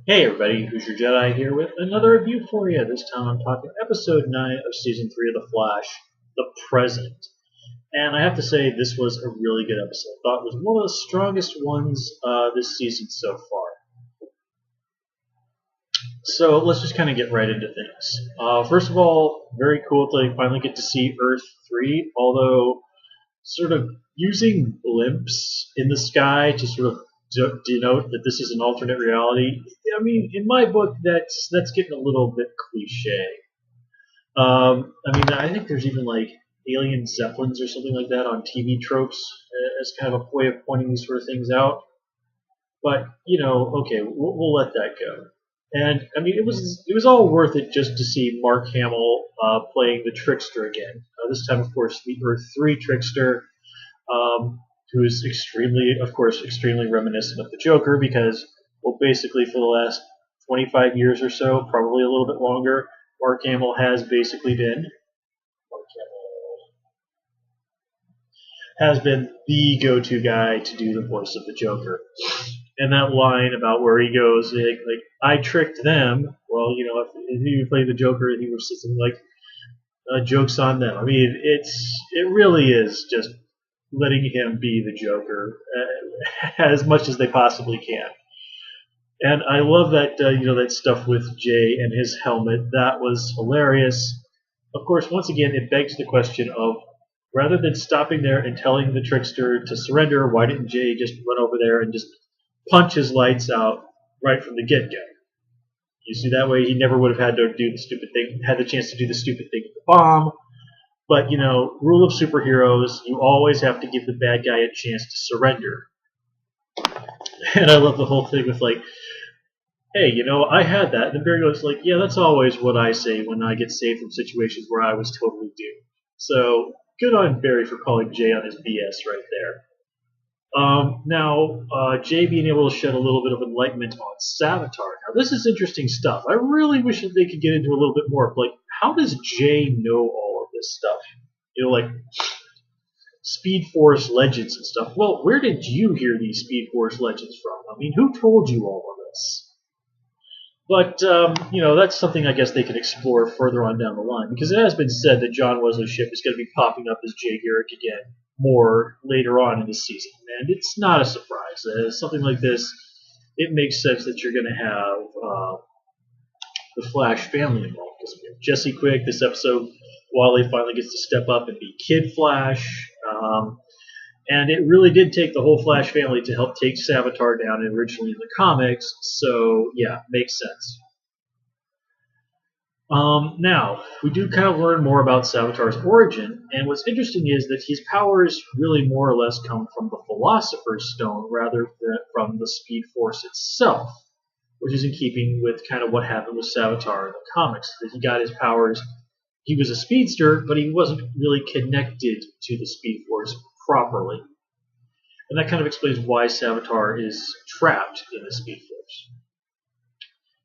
Hey everybody, Who's Your Jedi here with another review for you. This time I'm talking episode 9 of season 3 of The Flash, The Present. And I have to say, this was a really good episode. I thought it was one of the strongest ones this season so far. So let's just kind of get right into things. First of all, very cool to finally get to see Earth 3, although sort of using blimps in the sky to sort of denote that this is an alternate reality. I mean, in my book, that's getting a little bit cliche. I think there's even like alien zeppelins or something like that on TV tropes as kind of a way of pointing these sort of things out. But okay, we'll let that go. And I mean, it was all worth it just to see Mark Hamill playing the Trickster again. This time, of course, the Earth 3 Trickster, who is extremely reminiscent of the Joker because, well, basically for the last 25 years or so, probably a little bit longer, Mark Hamill has basically been the go-to guy to do the voice of the Joker. And that line about where he goes, like I tricked them. Well, if you play the Joker, he was something like jokes on them. I mean, it really is just letting him be the Joker as much as they possibly can. And I love that that stuff with Jay and his helmet. That was hilarious. Of course, once again, it begs the question of rather than stopping there and telling the trickster to surrender, why didn't Jay just run over there and just punch his lights out right from the get-go? You see, that way he never would have had to do the stupid thing, had the chance to do the stupid thing with the bomb. But, rule of superheroes, you always have to give the bad guy a chance to surrender. And I love the whole thing with, like, hey, I had that. And then Barry goes, like, yeah, that's always what I say when I get saved from situations where I was totally doomed. So, good on Barry for calling Jay on his BS right there. Jay being able to shed a little bit of enlightenment on Savitar. Now, this is interesting stuff. I really wish that they could get into a little bit more. Like, how does Jay know all of this stuff? Like Speed Force legends and stuff. Well, where did you hear these Speed Force legends from? I mean, who told you all of this? But, that's something I guess they could explore further on down the line, because it has been said that John Wesley's ship is going to be popping up as Jay Garrick again more later on in the season. And it's not a surprise. Something like this, it makes sense that you're going to have the Flash family involved. Because Jesse Quick, this episode, Wally finally gets to step up and be Kid Flash. And it really did take the whole Flash family to help take Savitar down originally in the comics, so yeah, makes sense. Now, we do kind of learn more about Savitar's origin, and what's interesting is that his powers really more or less come from the Philosopher's Stone rather than from the Speed Force itself, which is in keeping with kind of what happened with Savitar in the comics, that he got his powers. He was a speedster, but he wasn't really connected to the Speed Force properly. And that kind of explains why Savitar is trapped in the Speed Force.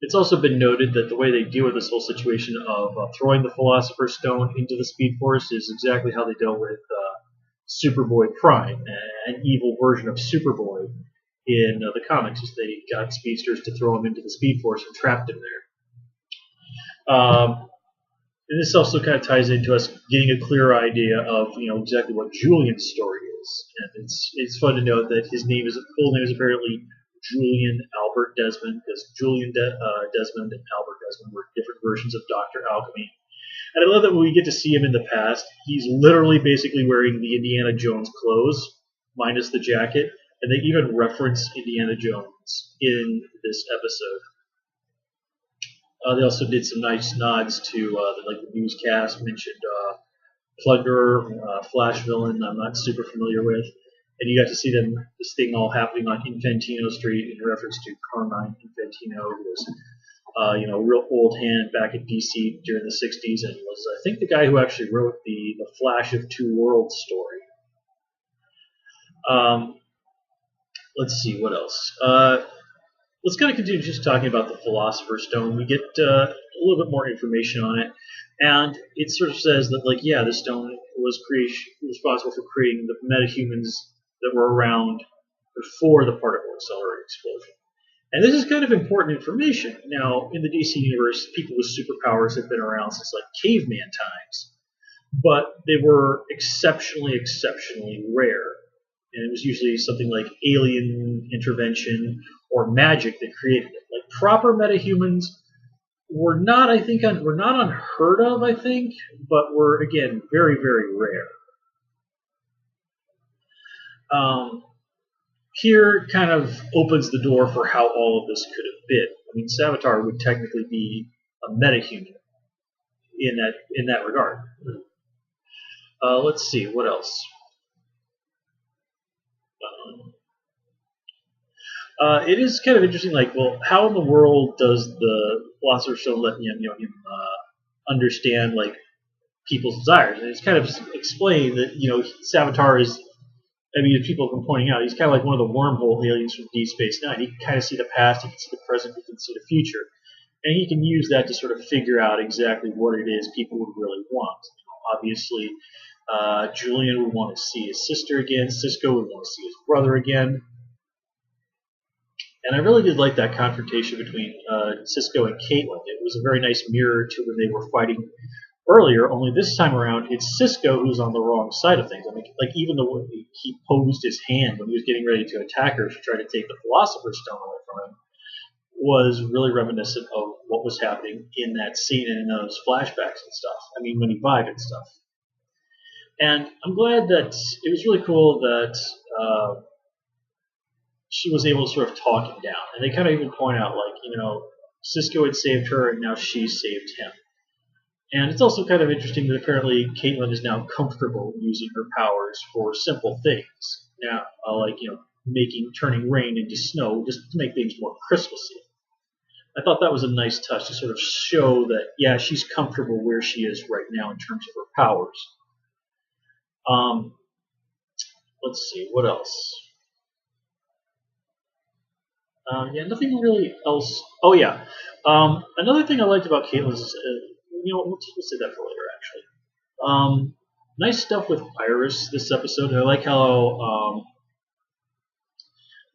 It's also been noted that the way they deal with this whole situation of throwing the Philosopher's Stone into the Speed Force is exactly how they dealt with Superboy Prime, an evil version of Superboy in the comics. Is they got speedsters to throw him into the Speed Force and trapped him there. And this also kind of ties into us getting a clearer idea of exactly what Julian's story is. And it's fun to note that his full name is apparently Julian Albert Desmond, because Julian Desmond and Albert Desmond were different versions of Dr. Alchemy. And I love that when we get to see him in the past, he's literally basically wearing the Indiana Jones clothes, minus the jacket, and they even reference Indiana Jones in this episode. They also did some nice nods to the newscast, mentioned Plunderer, Flash villain I'm not super familiar with, and you got to see this thing all happening on Infantino Street in reference to Carmine Infantino, who was a real old hand back at DC during the 60s, and was I think the guy who actually wrote the Flash of Two Worlds story. Let's see what else. Let's kind of continue just talking about the Philosopher's Stone. We get a little bit more information on it, and it sort of says that, the stone was responsible for creating the metahumans that were around before the particle accelerator explosion. And this is kind of important information. Now, in the DC universe, people with superpowers have been around since like caveman times, but they were exceptionally, exceptionally rare. And it was usually something like alien intervention or magic that created it. Like proper metahumans were not, I think, were not unheard of, I think, but were again very, very rare. Here kind of opens the door for how all of this could have been. I mean, Savitar would technically be a metahuman in that regard. Let's see what else. It is kind of interesting. Like, well, how in the world does the Philosopher's Stone let him understand like people's desires? And it's kind of explained that Savitar is. I mean, as people have been pointing out, he's kind of like one of the wormhole aliens from Deep Space Nine. He can kind of see the past, he can see the present, he can see the future, and he can use that to sort of figure out exactly what it is people would really want. Obviously, Julian would want to see his sister again. Cisco would want to see his brother again. And I really did like that confrontation between Cisco and Caitlin. It was a very nice mirror to when they were fighting earlier, only this time around it's Cisco who's on the wrong side of things. I mean, like even the way he posed his hand when he was getting ready to attack her to try to take the Philosopher's Stone away from him was really reminiscent of what was happening in that scene and in those flashbacks and stuff. I mean, when he vibed and stuff. And I'm glad that it was really cool that she was able to sort of talk him down. And they kind of even point out, like, Cisco had saved her and now she saved him. And it's also kind of interesting that apparently Caitlin is now comfortable using her powers for simple things. Now, like, turning rain into snow just to make things more Christmassy. I thought that was a nice touch to sort of show that, yeah, she's comfortable where she is right now in terms of her powers. Let's see, what else? Yeah, nothing really else. Oh, yeah. Another thing I liked about Caitlin is, we'll say that for later, actually. Nice stuff with Iris this episode. I like how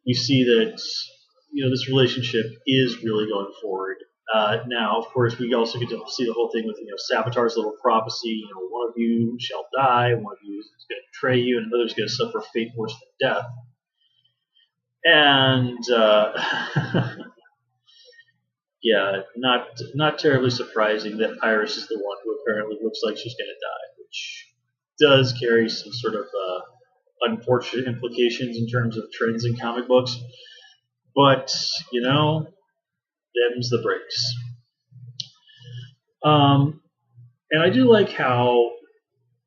you see that this relationship is really going forward. Now, of course, we also get to see the whole thing with Savitar's little prophecy. One of you shall die, one of you is going to betray you, and another is going to suffer fate worse than death. And yeah, not terribly surprising that Iris is the one who apparently looks like she's going to die, which does carry some sort of unfortunate implications in terms of trends in comic books. But, them's the breaks. And I do like how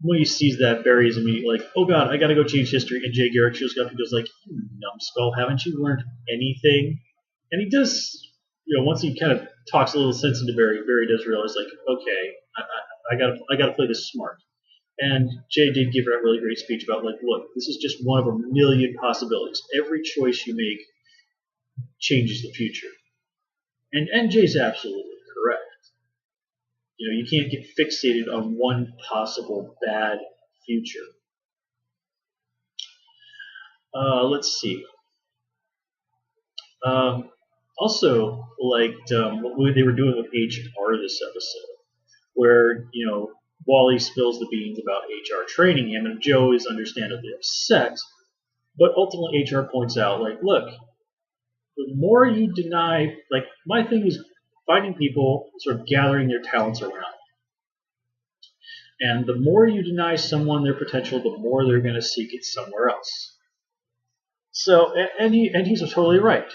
when he sees that, Barry is immediately like, oh god, I gotta go change history. And Jay Garrick shows up and goes like, numbskull, haven't you learned anything? And he does, once he kind of talks a little sense into Barry, Barry does realize like, okay, I gotta play this smart. And Jay did give a really great speech about like, look, this is just one of a million possibilities. Every choice you make changes the future. And Jay's absolutely correct. You can't get fixated on one possible bad future. Let's see. Also liked what they were doing with HR this episode, where Wally spills the beans about HR training him, and Joe is understandably upset. But ultimately, HR points out, like, look, the more you deny, like, my thing is finding people, sort of gathering their talents around. And the more you deny someone their potential, the more they're going to seek it somewhere else. So, and he's totally right.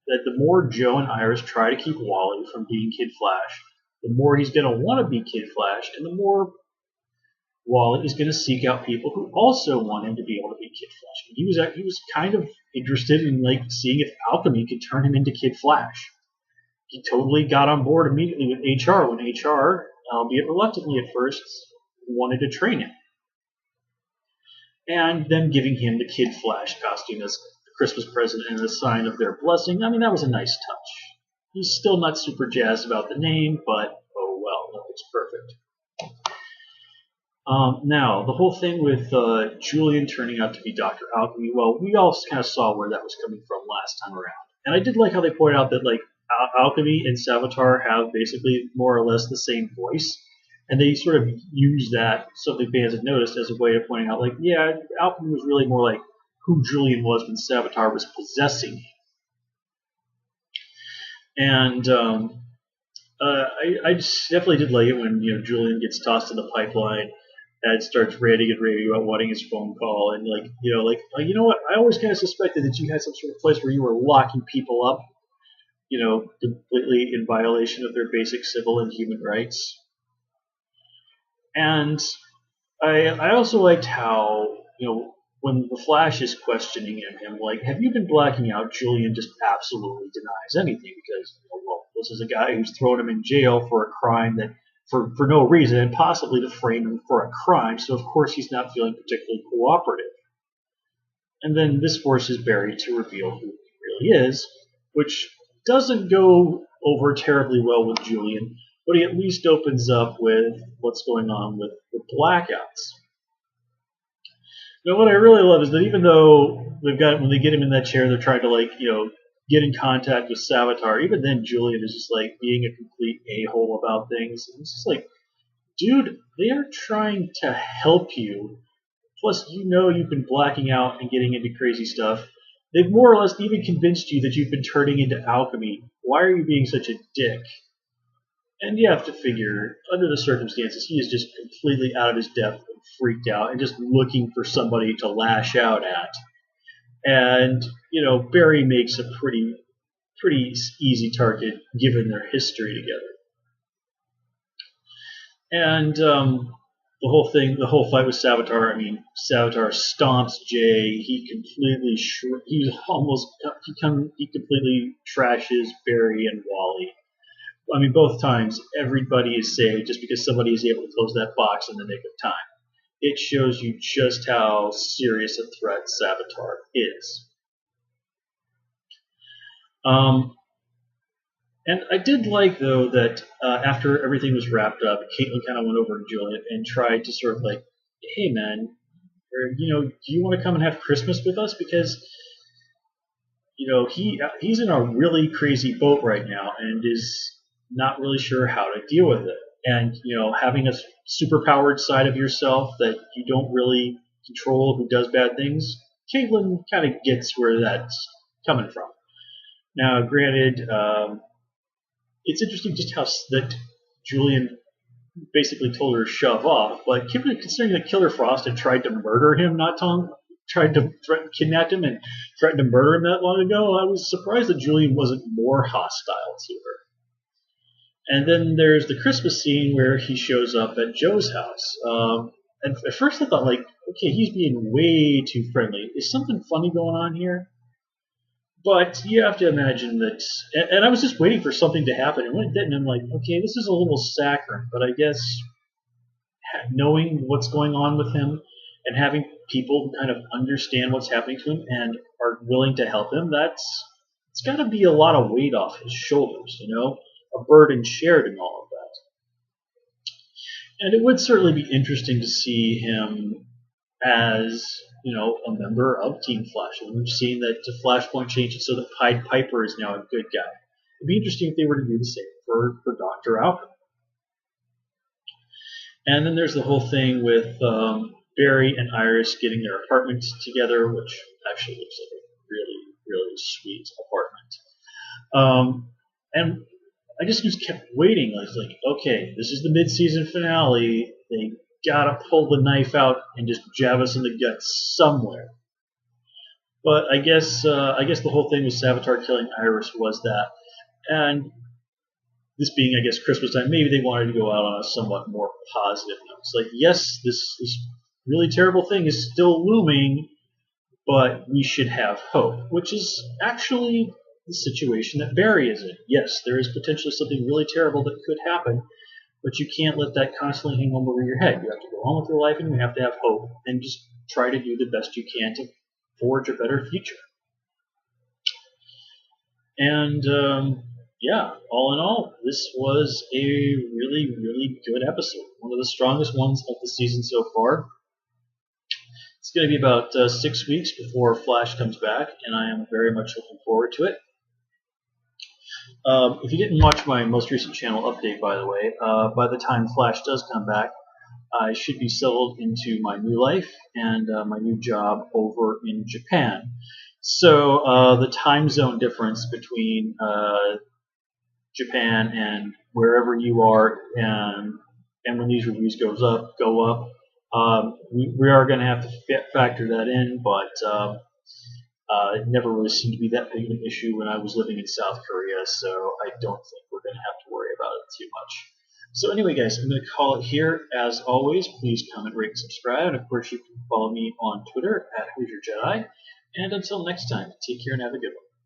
That the more Joe and Iris try to keep Wally from being Kid Flash, the more he's going to want to be Kid Flash, and the more Wally is going to seek out people who also want him to be able to be Kid Flash. He was kind of interested in like seeing if alchemy could turn him into Kid Flash. He totally got on board immediately with HR when HR, albeit reluctantly at first, wanted to train him. And them giving him the Kid Flash costume as a Christmas present and a sign of their blessing, I mean, that was a nice touch. He's still not super jazzed about the name, but oh well, nothing's perfect. Now, the whole thing with Julian turning out to be Dr. Alchemy, well, we all kind of saw where that was coming from last time around. And I did like how they pointed out that like Alchemy and Savitar have basically more or less the same voice, and they sort of use that, something fans have noticed, as a way of pointing out like, yeah, Alchemy was really more like who Julian was when Savitar was possessing him. And I just definitely did like it when Julian gets tossed in the pipeline and starts ranting and raving about wanting his phone call, and like you know what, I always kind of suspected that you had some sort of place where you were locking people up, completely in violation of their basic civil and human rights. And I also liked how when the Flash is questioning him like, have you been blacking out? Julian just absolutely denies anything because well, this is a guy who's thrown him in jail for a crime that for no reason and possibly to frame him for a crime. So of course he's not feeling particularly cooperative. And then this forces Barry to reveal who he really is, which doesn't go over terribly well with Julian, but he at least opens up with what's going on with the blackouts. Now, what I really love is that even though when they get him in that chair, they're trying to get in contact with Savitar. Even then, Julian is just like being a complete a-hole about things. And it's just like, dude, they are trying to help you. Plus, you've been blacking out and getting into crazy stuff. They've more or less even convinced you that you've been turning into alchemy. Why are you being such a dick? And you have to figure, under the circumstances, he is just completely out of his depth and freaked out and just looking for somebody to lash out at. And, Barry makes a pretty easy target given their history together. And the whole fight with Savitar, Savitar stomps Jay. He completely trashes Barry and Wally. Both times, everybody is saved just because somebody is able to close that box in the nick of time. It shows you just how serious a threat Savitar is. And I did like, though, that after everything was wrapped up, Caitlin kind of went over to Julian and tried to sort of like, hey, man, do you want to come and have Christmas with us? Because, he's in a really crazy boat right now and is not really sure how to deal with it. And, having a superpowered side of yourself that you don't really control who does bad things, Caitlin kind of gets where that's coming from. Now, granted, it's interesting just how that Julian basically told her to shove off, but considering that Killer Frost had tried to murder him kidnapped him and threatened to murder him that long ago, I was surprised that Julian wasn't more hostile to her. And then there's the Christmas scene where he shows up at Joe's house. And at first I thought, like, okay, he's being way too friendly. Is something funny going on here? But you have to imagine that, and I was just waiting for something to happen, and when it didn't, I'm like, okay, this is a little saccharine, but I guess knowing what's going on with him and having people kind of understand what's happening to him and are willing to help him, it's got to be a lot of weight off his shoulders, a burden shared in all of that. And it would certainly be interesting to see him as a member of Team Flash. And we've seen that the Flashpoint changed it so that Pied Piper is now a good guy. It'd be interesting if they were to do the same for Dr. Alchemy. And then there's the whole thing with Barry and Iris getting their apartment together, which actually looks like a really, really sweet apartment. And I just kept waiting. I was like, okay, this is the mid-season finale. They gotta pull the knife out and just jab us in the gut somewhere. But I guess the whole thing with Savitar killing Iris was that, and this being, I guess, Christmas time, maybe they wanted to go out on a somewhat more positive note. It's like, yes, this really terrible thing is still looming, but we should have hope, which is actually the situation that Barry is in. Yes, there is potentially something really terrible that could happen, but you can't let that constantly hang over your head. You have to go on with your life, and you have to have hope, and just try to do the best you can to forge a better future. And yeah, all in all, this was a really, really good episode. One of the strongest ones of the season so far. It's going to be about 6 weeks before Flash comes back, and I am very much looking forward to it. If you didn't watch my most recent channel update, by the way, by the time Flash does come back, I should be settled into my new life and my new job over in Japan. So the time zone difference between Japan and wherever you are, and when these reviews go up, we are going to have to factor that in, but it never really seemed to be that big of an issue when I was living in South Korea, so I don't think we're going to have to worry about it too much. So anyway, guys, I'm going to call it here. As always, please comment, rate, and subscribe. And of course, you can follow me on Twitter at Who's Your Jedi. And until next time, take care and have a good one.